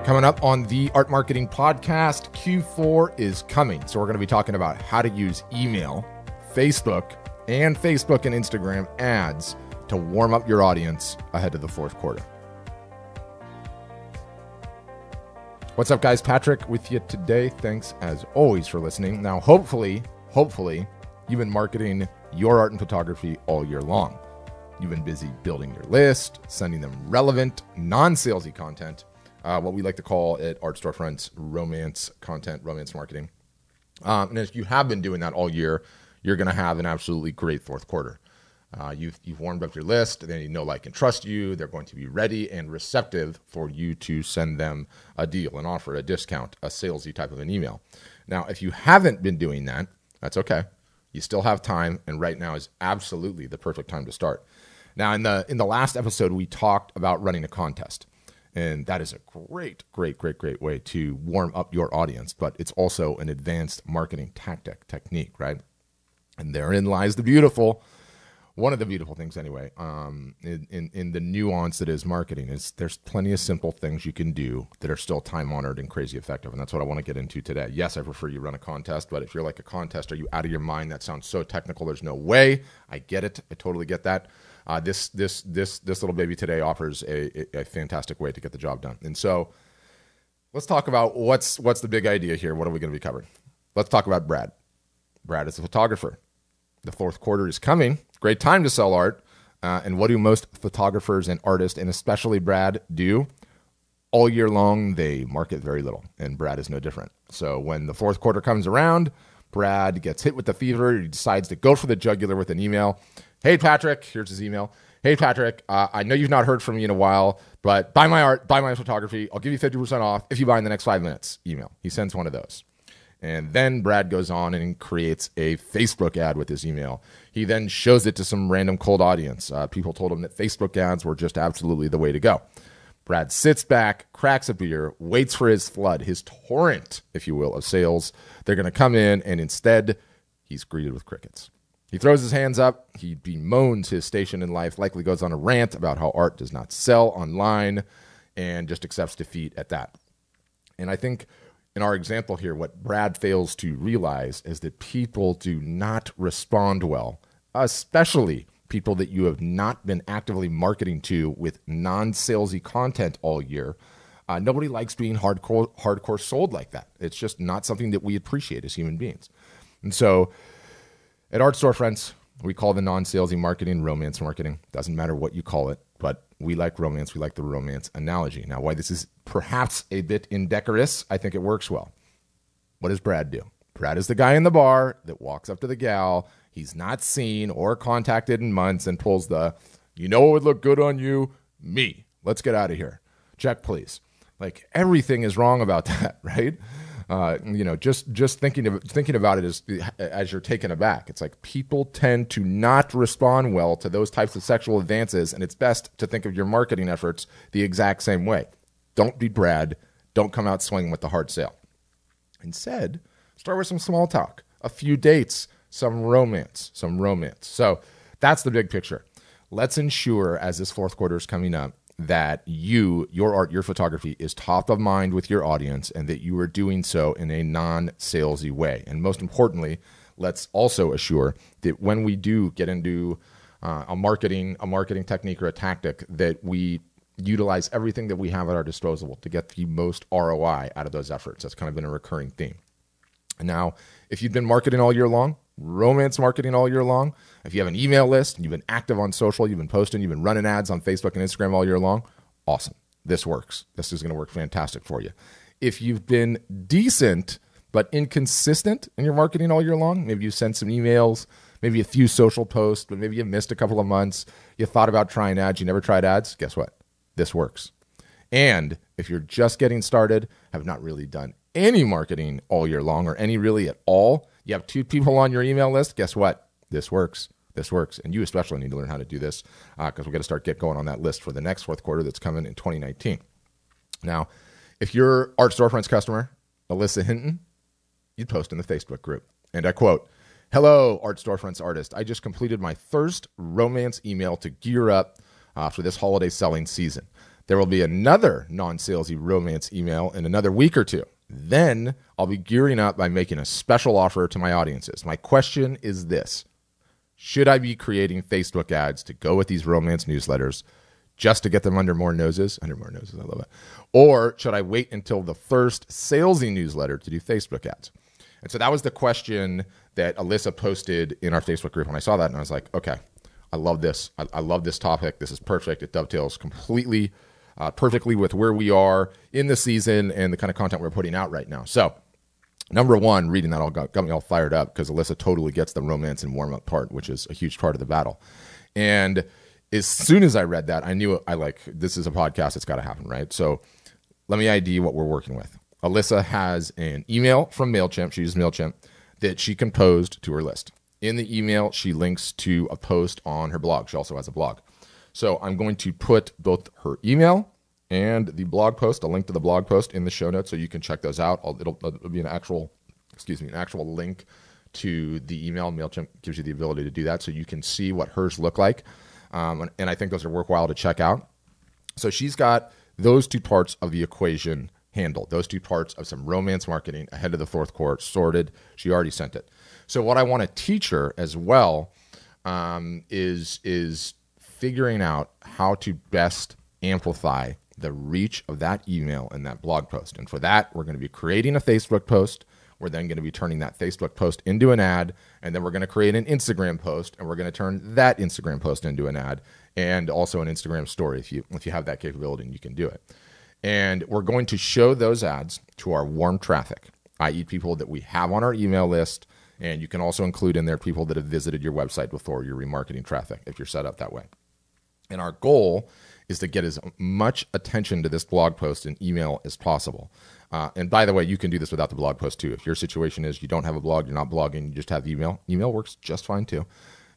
Coming up on the Art Marketing Podcast, Q4 is coming. So we're going to be talking about how to use email, Facebook and Instagram ads to warm up your audience ahead of the fourth quarter. What's up, guys? Patrick with you today. Thanks as always for listening. Now, hopefully, you've been marketing your art and photography all year long. You've been busy building your list, sending them relevant, non-salesy content, what we like to call at Art Storefronts romance content, romance marketing. And if you have been doing that all year, you're going to have an absolutely great fourth quarter. You've warmed up your list. They know, like, and trust you. They're going to be ready and receptive for you to send them a deal, an offer, a discount, a salesy type of an email. Now, if you haven't been doing that, that's okay. You still have time, and right now is absolutely the perfect time to start. Now, in the last episode, we talked about running a contest. And that is a great way to warm up your audience, but it's also an advanced marketing technique, right? And therein lies one of the beautiful things anyway, in the nuance that is marketing. Is there's plenty of simple things you can do that are still time-honored and crazy effective, and that's what I want to get into today. Yes, I prefer you run a contest, but if you're like a contest, are you out of your mind? That sounds so technical. There's no way. I get it. I totally get that. This little baby today offers a fantastic way to get the job done. And so let's talk about what's the big idea here. What are we going to be covering? Let's talk about Brad. Brad is a photographer. The fourth quarter is coming. Great time to sell art. And what do most photographers and artists, and especially Brad, do? All year long, they market very little. And Brad is no different. So when the fourth quarter comes around, Brad gets hit with the fever. He decides to go for the jugular with an email. Hey, Patrick, here's his email. Hey, Patrick, I know you've not heard from me in a while, but buy my art, buy my photography. I'll give you 50% off if you buy in the next 5 minutes. Email. He sends one of those. And then Brad goes on and creates a Facebook ad with his email. He then shows it to some random cold audience. People told him that Facebook ads were just absolutely the way to go. Brad sits back, cracks a beer, waits for his flood, his torrent, if you will, of sales. They're going to come in, and instead, he's greeted with crickets. He throws his hands up. He bemoans his station in life, likely goes on a rant about how art does not sell online, and just accepts defeat at that. And I think in our example here, what Brad fails to realize is that people do not respond well, especially people that you have not been actively marketing to with non-salesy content all year. Nobody likes being hardcore sold like that. It's just not something that we appreciate as human beings. And so at Art Storefronts, we call the non-salesy marketing romance marketing. Doesn't matter what you call it, but we like romance. We like the romance analogy. Now, why this is perhaps a bit indecorous, I think it works well. What does Brad do? Brad is the guy in the bar that walks up to the gal. He's not seen or contacted in months and pulls the, you know what would look good on you? Me. Let's get out of here. Check, please. Like, everything is wrong about that, right? Just thinking about it as you're taken aback. It's like people tend to not respond well to those types of sexual advances, and it's best to think of your marketing efforts the exact same way. Don't be Brad. Don't come out swinging with the hard sale. Instead, start with some small talk, a few dates, some romance. So that's the big picture. Let's ensure, as this fourth quarter is coming up, that your art, your photography is top of mind with your audience, and that you are doing so in a non-salesy way. And most importantly, let's also assure that when we do get into a marketing technique or a tactic, that we utilize everything that we have at our disposal to get the most ROI out of those efforts. That's kind of been a recurring theme. And now, if you've been marketing all year long, romance marketing all year long, if you have an email list and you've been active on social, you've been posting, you've been running ads on Facebook and Instagram all year long, awesome. This works. This is going to work fantastic for you. If you've been decent but inconsistent in your marketing all year long, maybe you sent some emails, maybe a few social posts, but maybe you missed a couple of months, you thought about trying ads, you never tried ads, guess what? This works. And if you're just getting started, have not really done any marketing all year long or any really at all, you have 2 people on your email list, guess what? This works. And you especially need to learn how to do this because we're going to get going on that list for the next fourth quarter that's coming in 2019. Now, if you're Art Storefronts customer, Alyssa Hinton, you'd post in the Facebook group. And I quote, "Hello, Art Storefronts artist. I just completed my first romance email to gear up for this holiday selling season. There will be another non-salesy romance email in another week or two. Then I'll be gearing up by making a special offer to my audiences. My question is this: should I be creating Facebook ads to go with these romance newsletters just to get them under more noses? Under more noses, I love it. Or should I wait until the first salesy newsletter to do Facebook ads? And so that was the question that Alyssa posted in our Facebook group. And I saw that and I was like, okay, I love this. I love this topic. This is perfect. It dovetails completely, perfectly with where we are in the season and the kind of content we're putting out right now. So number one, reading that all got me all fired up because Alyssa totally gets the romance and warm-up part, which is a huge part of the battle. And as soon as I read that, I knew this is a podcast. It's got to happen, right? So let me ID what we're working with. Alyssa has an email from MailChimp. She uses MailChimp that she composed to her list. In the email, she links to a post on her blog. She also has a blog. So I'm going to put both her email and the blog post, a link to the blog post, in the show notes so you can check those out. It'll be an actual link to the email. MailChimp gives you the ability to do that so you can see what hers look like. And I think those are worthwhile to check out. So she's got those two parts of the equation handled, those two parts of some romance marketing ahead of the fourth quarter sorted. She already sent it. So what I want to teach her as well is figuring out how to best amplify the reach of that email and that blog post. And for that, we're going to be creating a Facebook post. We're then going to be turning that Facebook post into an ad, and then we're going to create an Instagram post, and we're going to turn that Instagram post into an ad, and also an Instagram story if you have that capability and you can do it. And we're going to show those ads to our warm traffic, i.e. people that we have on our email list, and you can also include in there people that have visited your website before, your remarketing traffic, if you're set up that way. And our goal is to get as much attention to this blog post and email as possible. And by the way, you can do this without the blog post too. If your situation is you don't have a blog, you're not blogging, you just have email works just fine too.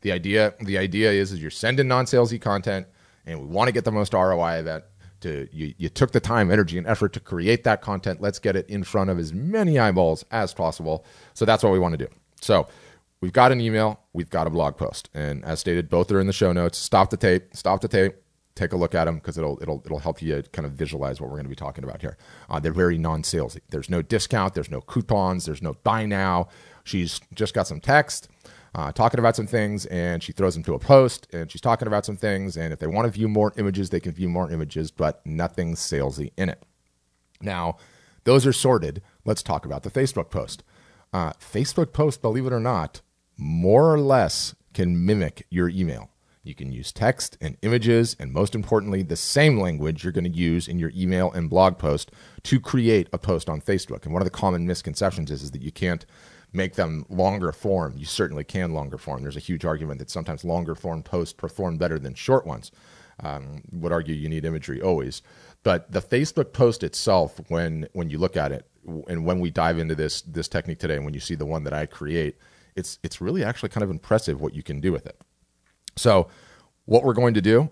The idea is you're sending non-salesy content, and we want to get the most ROI of it. You took the time, energy, and effort to create that content. Let's get it in front of as many eyeballs as possible. So that's what we want to do. So we've got an email, we've got a blog post, and as stated, both are in the show notes. Stop the tape, take a look at them because it'll help you kind of visualize what we're going to be talking about here. They're very non-salesy. There's no discount, there's no coupons, there's no buy now. She's just got some text talking about some things, and she throws them to a post, and she's talking about some things, and if they want to view more images, they can view more images, but nothing salesy in it. Now, those are sorted. Let's talk about the Facebook post. Facebook post, believe it or not, more or less can mimic your email. You can use text and images, and most importantly, the same language you're going to use in your email and blog post to create a post on Facebook. And one of the common misconceptions is that you can't make them longer form. You certainly can longer form. There's a huge argument that sometimes longer form posts perform better than short ones. Would argue you need imagery always. But the Facebook post itself, when you look at it, and when we dive into this technique today, and when you see the one that I create, it's really actually kind of impressive what you can do with it. So what we're going to do,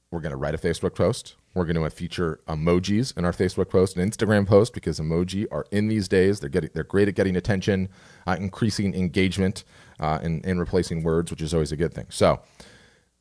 we're going to write a Facebook post. We're going to feature emojis in our Facebook post and Instagram post because emoji are in these days. They're great at getting attention, increasing engagement, and replacing words, which is always a good thing. So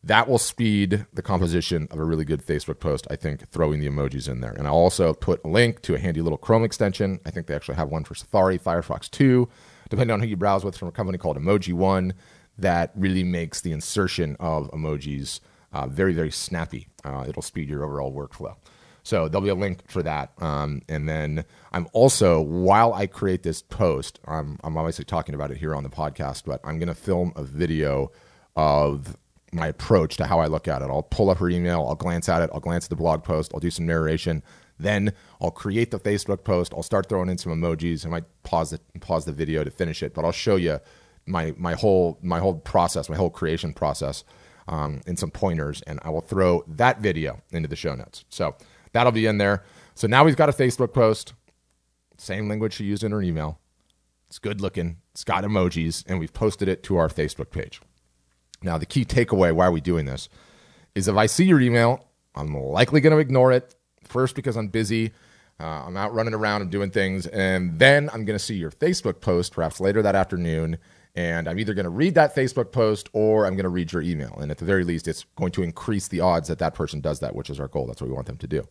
that will speed the composition of a really good Facebook post, I think, throwing the emojis in there. And I'll also put a link to a handy little Chrome extension. I think they actually have one for Safari, Firefox 2, depending on who you browse with, from a company called Emoji One, that really makes the insertion of emojis very, very snappy. It'll speed your overall workflow. So there'll be a link for that. And then I'm also, while I create this post, I'm obviously talking about it here on the podcast, but I'm going to film a video of my approach to how I look at it. I'll pull up her email, I'll glance at it, I'll glance at the blog post, I'll do some narration, then I'll create the Facebook post, I'll start throwing in some emojis. I might pause the video to finish it, but I'll show you my whole process, my whole creation process, and some pointers, and I will throw that video into the show notes. So that'll be in there. So now we've got a Facebook post, same language she used in her email. It's good looking, it's got emojis, and we've posted it to our Facebook page. Now, the key takeaway, why are we doing this, is if I see your email, I'm likely going to ignore it. First, because I'm busy. I'm out running around and doing things. And then I'm going to see your Facebook post, perhaps later that afternoon. And I'm either going to read that Facebook post or I'm going to read your email. And at the very least, it's going to increase the odds that that person does that, which is our goal. That's what we want them to do.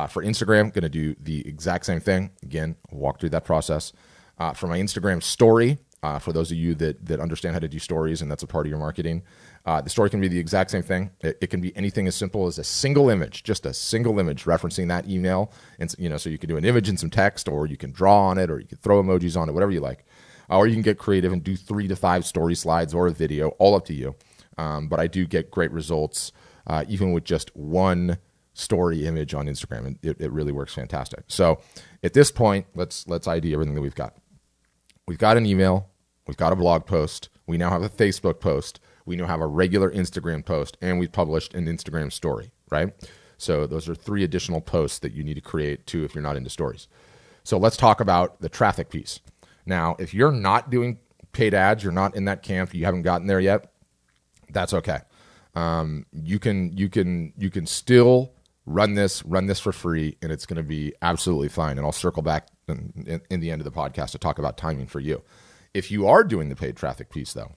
For Instagram, going to do the exact same thing. Again, walk through that process. For my Instagram story, for those of you that understand how to do stories and that's a part of your marketing, the story can be the exact same thing. It can be anything as simple as a single image, just a single image referencing that email. And so you can do an image and some text, or you can draw on it, or you can throw emojis on it, whatever you like. Or you can get creative and do 3 to 5 story slides or a video, all up to you. But I do get great results even with just one story image on Instagram. And it really works fantastic. So at this point, let's ID everything that we've got. We've got an email. We've got a blog post. We now have a Facebook post. We now have a regular Instagram post, and we've published an Instagram story, right? So those are 3 additional posts that you need to create too if you're not into stories. So let's talk about the traffic piece. Now, if you're not doing paid ads, you're not in that camp, you haven't gotten there yet, that's okay. You can still run this for free, and it's going to be absolutely fine. And I'll circle back in the end of the podcast to talk about timing for you. If you are doing the paid traffic piece, though,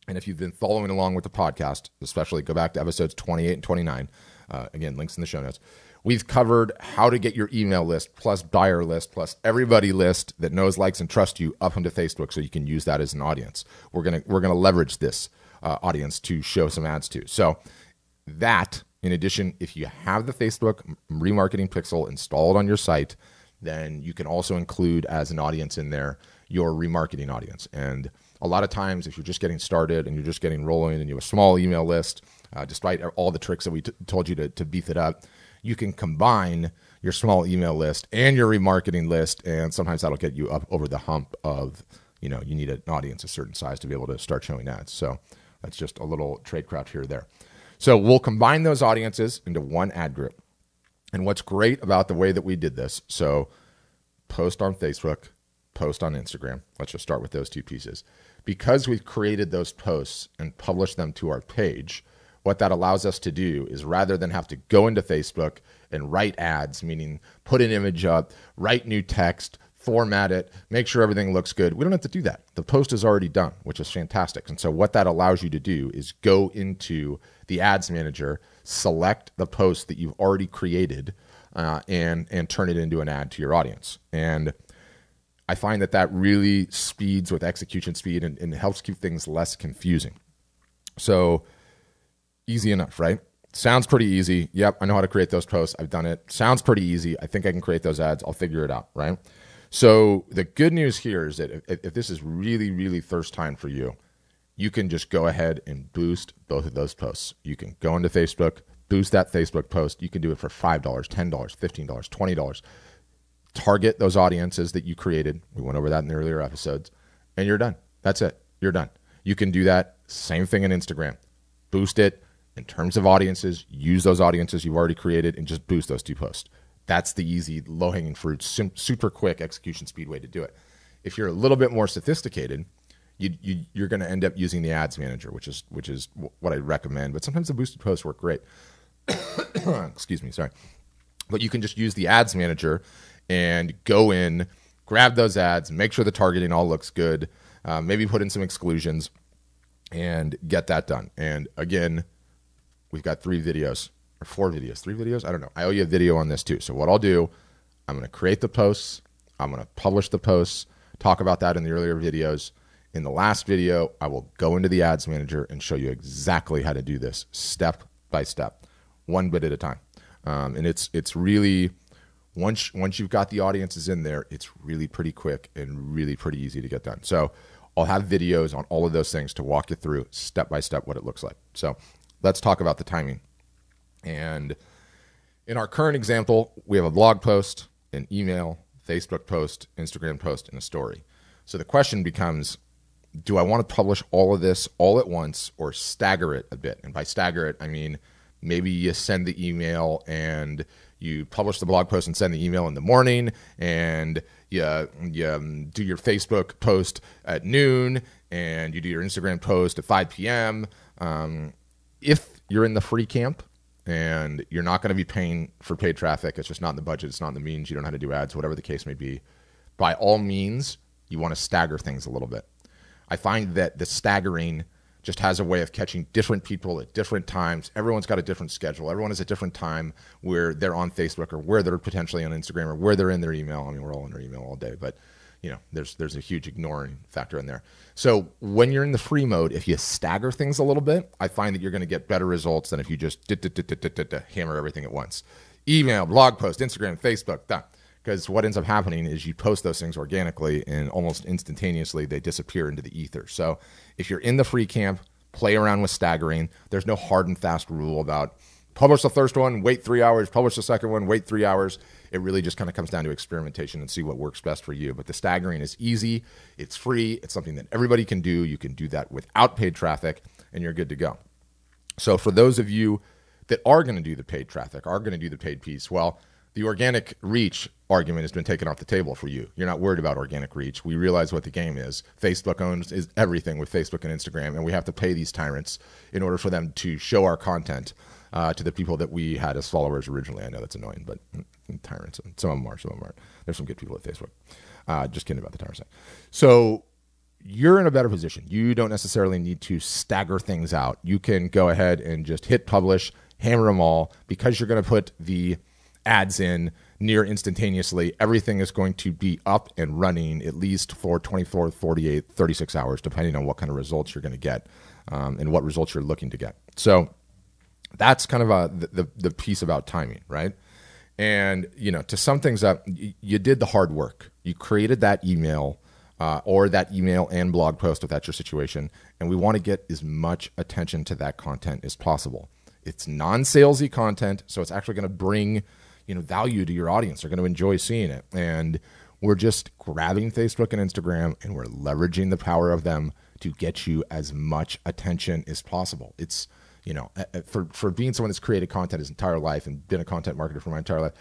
and if you've been following along with the podcast, especially go back to episodes 28 and 29, again, links in the show notes. We've covered how to get your email list plus buyer list plus everybody list that knows, likes, and trusts you up into Facebook so you can use that as an audience. We're gonna leverage this audience to show some ads to. So that, in addition, if you have the Facebook remarketing pixel installed on your site, then you can also include as an audience in there your remarketing audience. And a lot of times, if you're just getting started and you're just getting rolling and you have a small email list, despite all the tricks that we told you to beef it up, you can combine your small email list and your remarketing list, and sometimes that'll get you up over the hump of, you need an audience a certain size to be able to start showing ads. So that's just a little tradecraft here or there. So we'll combine those audiences into one ad group. And what's great about the way that we did this, so post on Facebook, post on Instagram. Let's just start with those 2 pieces. Because we've created those posts and published them to our page, what that allows us to do is, rather than have to go into Facebook and write ads, meaning put an image up, write new text, format it, make sure everything looks good, we don't have to do that. The post is already done, which is fantastic. And so what that allows you to do is go into the ads manager, select the post that you've already created, and turn it into an ad to your audience. And I find that really speeds with execution speed and helps keep things less confusing. So easy enough, right? Sounds pretty easy. Yep, I know how to create those posts. I've done it. Sounds pretty easy. I think I can create those ads. I'll figure it out, right? So the good news here is that if this is really, really first time for you, you can just go ahead and boost both of those posts. You can go into Facebook, boost that Facebook post. You can do it for $5, $10, $15, $20. Target those audiences that you created. We went over that in the earlier episodes, and you're done. That's it. You're done. You can do that. Same thing in Instagram. Boost it. In terms of audiences, use those audiences you've already created and just boost those 2 posts. That's the easy, low-hanging fruit, super quick execution speed way to do it. If you're a little bit more sophisticated, you're going to end up using the ads manager, which is what I recommend. But sometimes the boosted posts work great. Excuse me, sorry. But you can just use the ads manager and go in, grab those ads, make sure the targeting all looks good, maybe put in some exclusions, and get that done. And again, we've got 3 videos or 4 videos, 3 videos. I don't know. I owe you a video on this too. So what I'll do, I'm going to create the posts. I'm going to publish the posts, talk about that in the earlier videos. In the last video, I will go into the ads manager and show you exactly how to do this step by step, one bit at a time. And it's really, once you've got the audiences in there, it's really pretty quick and really pretty easy to get done. So I'll have videos on all of those things to walk you through step by step what it looks like. So let's talk about the timing. And in our current example, we have a blog post, an email, Facebook post, Instagram post, and a story. So the question becomes, do I want to publish all of this all at once or stagger it a bit? And by stagger it, I mean maybe you send the email and you publish the blog post and send the email in the morning, and you do your Facebook post at noon, and you do your Instagram post at 5 p.m. If you're in the free camp and you're not going to be paying for paid traffic, it's just not in the budget, it's not in the means, you don't know how to do ads, whatever the case may be, by all means, you want to stagger things a little bit. I find that the staggering just has a way of catching different people at different times. Everyone's got a different schedule. Everyone has a different time where they're on Facebook or where they're potentially on Instagram or where they're in their email. I mean, we're all in our email all day, but there's a huge ignoring factor in there. So when you're in the free mode, if you stagger things a little bit, I find that you're going to get better results than if you just hammer everything at once. Email, blog post, Instagram, Facebook, that. Because what ends up happening is you post those things organically and almost instantaneously they disappear into the ether. So if you're in the free camp, play around with staggering. There's no hard and fast rule about publish the first one, wait 3 hours, publish the second one, wait 3 hours. It really just kind of comes down to experimentation and see what works best for you. But the staggering is easy. It's free. It's something that everybody can do. You can do that without paid traffic and you're good to go. So for those of you that are going to do the paid traffic, are going to do the paid piece, well, the organic reach argument has been taken off the table for you. You're not worried about organic reach. We realize what the game is. Facebook owns everything with Facebook and Instagram, and we have to pay these tyrants in order for them to show our content to the people that we had as followers originally. I know that's annoying, but tyrants, some of them are, some of them aren't. There's some good people at Facebook. Just kidding about the tyrants. So you're in a better position. You don't necessarily need to stagger things out. You can go ahead and just hit publish, hammer them all, because you're going to put the ads in near instantaneously. Everything is going to be up and running at least for 24, 48, 36 hours, depending on what kind of results you're going to get and what results you're looking to get. So that's kind of the piece about timing, right? And, to sum things up, you did the hard work. You created that email or that email and blog post if that's your situation. And we want to get as much attention to that content as possible. It's non-salesy content, so it's actually going to bring value to your audience. They're going to enjoy seeing it. And we're just grabbing Facebook and Instagram and we're leveraging the power of them to get you as much attention as possible. It's, for being someone that's created content his entire life and been a content marketer for my entire life,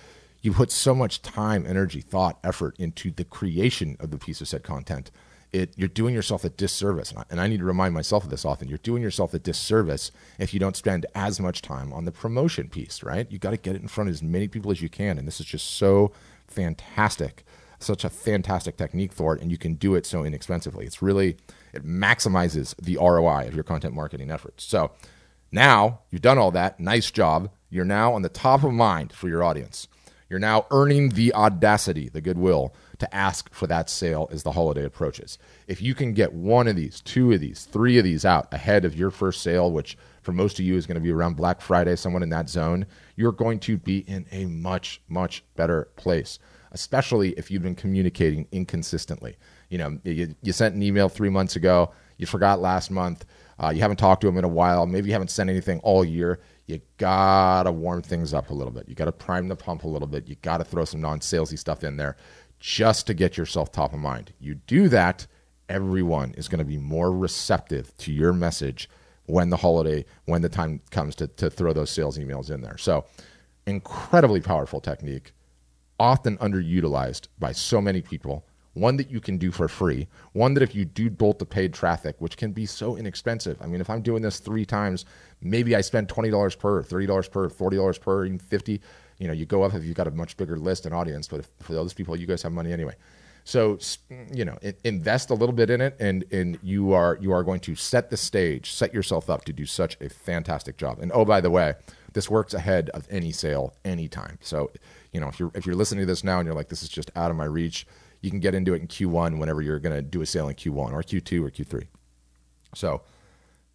you put so much time, energy, thought, effort into the creation of the piece of said content. You're doing yourself a disservice. And I need to remind myself of this often. You're doing yourself a disservice if you don't spend as much time on the promotion piece, right? You got to get it in front of as many people as you can. And this is just so fantastic, such a fantastic technique for it. And you can do it so inexpensively. It maximizes the ROI of your content marketing efforts. So now you've done all that. Nice job. You're now on the top of mind for your audience. You're now earning the audacity, the goodwill to ask for that sale as the holiday approaches. If you can get one of these, two of these, three of these out ahead of your first sale, which for most of you is going to be around Black Friday, someone in that zone, you're going to be in a much, much better place, especially if you've been communicating inconsistently. You sent an email 3 months ago, you forgot last month, you haven't talked to them in a while, maybe you haven't sent anything all year. You gotta warm things up a little bit. You gotta prime the pump a little bit. You gotta throw some non-salesy stuff in there just to get yourself top of mind. You do that, everyone is going to be more receptive to your message when the time comes to throw those sales emails in there. So incredibly powerful technique, often underutilized by so many people. One that you can do for free. One that if you do bolt the paid traffic, which can be so inexpensive. I mean, if I'm doing this 3 times, maybe I spend $20 per, $30 per, $40 per, even $50. You go up if you've got a much bigger list and audience, but for those people, you guys have money anyway. So, invest a little bit in it, and you are going to set the stage, set yourself up to do such a fantastic job. And oh, by the way, this works ahead of any sale, anytime. So, if you're listening to this now and you're like, this is just out of my reach, you can get into it in Q1 whenever you're going to do a sale in Q1 or Q2 or Q3. So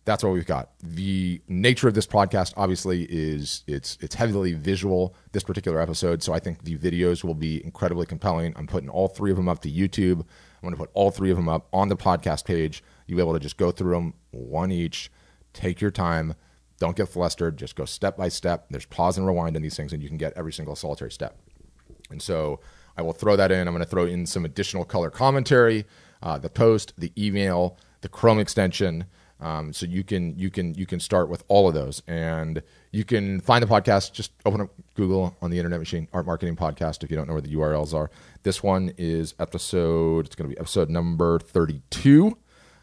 that's what we've got. The nature of this podcast, obviously, is it's heavily visual, this particular episode. So I think the videos will be incredibly compelling. I'm putting all 3 of them up to YouTube. I'm going to put all 3 of them up on the podcast page. You'll be able to just go through them, one each, take your time. Don't get flustered. Just go step by step. There's pause and rewind in these things, and you can get every single solitary step. And so I will throw that in. I'm going to throw in some additional color commentary, the post, the email, the Chrome extension. So you can start with all of those, and you can find the podcast. Just open up Google on the internet machine, Art Marketing Podcast, if you don't know where the URLs are. This one is it's going to be episode number 32.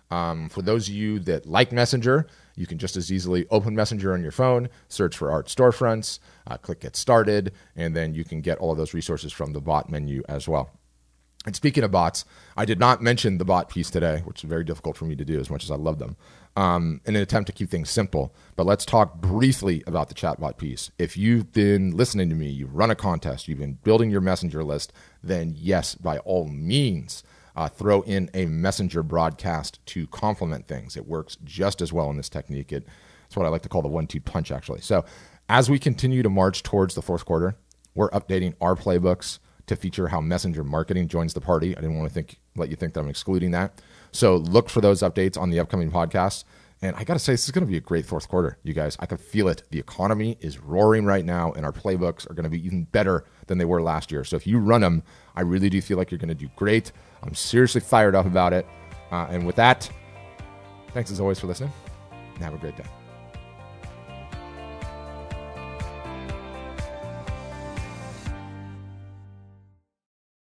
For those of you that like Messenger, you can just as easily open Messenger on your phone, search for Art Storefronts, click Get Started, and then you can get all of those resources from the bot menu as well. And speaking of bots, I did not mention the bot piece today, which is very difficult for me to do as much as I love them, in an attempt to keep things simple. But let's talk briefly about the chatbot piece. If you've been listening to me, you've run a contest, you've been building your messenger list, then yes, by all means, throw in a messenger broadcast to complement things. It works just as well in this technique. It's what I like to call the 1-2 punch, actually. So as we continue to march towards the fourth quarter, we're updating our playbooks to feature how messenger marketing joins the party. I didn't want to let you think that I'm excluding that. So look for those updates on the upcoming podcasts. And I got to say, this is going to be a great fourth quarter, you guys. I can feel it. The economy is roaring right now, and our playbooks are going to be even better than they were last year. So if you run them, I really do feel like you're going to do great. I'm seriously fired up about it. And with that, thanks as always for listening, and have a great day.